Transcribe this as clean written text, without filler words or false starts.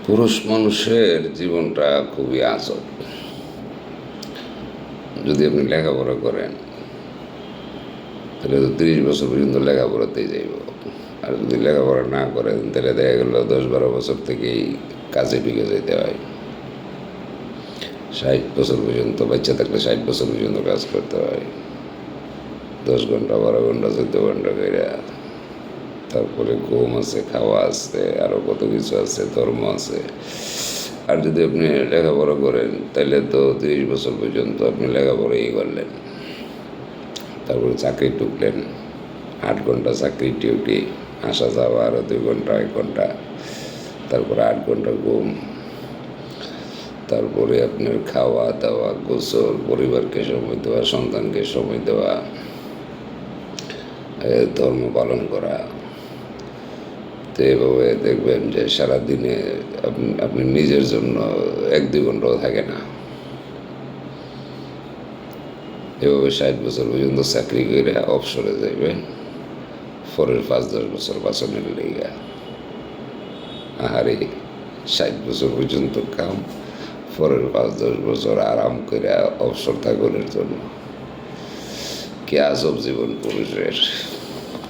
পুরুষ মানুষের জীবনটা খুবই আজব। যদি আপনি লেখাপড়া করেন তাহলে তো 30 বছর পর্যন্ত লেখাপড়াতেই যাইব। আর যদি লেখাপড়া না করেন তাহলে দেখা গেল 10-12 বছর থেকেই কাজে ঢুকে যেতে হয়। 60 বছর পর্যন্ত, বাচ্চা থাকলে 60 বছর পর্যন্ত কাজ করতে হয়, 10 ঘন্টা 12 ঘন্টা 14 ঘন্টা করে। তারপরে ঘুম আছে, খাওয়া আছে, আরও কত কিছু আছে, ধর্ম আছে। আর যদি আপনি লেখাপড়া করেন তাহলে তো 30 বছর পর্যন্ত আপনি লেখাপড়াই করলেন। তারপরে চাকরি ঢুকলেন, 8 ঘন্টা চাকরি ডিউটি, আসা যাওয়া আরও 2 ঘন্টা 1 ঘন্টা, তারপরে 8 ঘন্টা ঘুম, তারপরে আপনার খাওয়া দাওয়া, গোসল, পরিবারকে সময় দেওয়া, সন্তানকে সময় দেওয়া, ধর্ম পালন করা। তো এভাবে দেখবেন যে সারাদিনে আপনি নিজের জন্য 1-2 ঘন্টাও থাকে না। এভাবে 60 বছর পর্যন্ত চাকরি করে অবসরে যাইবেন, পরের 5-10 বছর বাঁচানোর লেগে। আহারে, 60 বছর পর্যন্ত কাম, পরের 5-10 বছর আরাম করে অবসর থাকনের জন্য। কি আজব জীবন পুরুষের!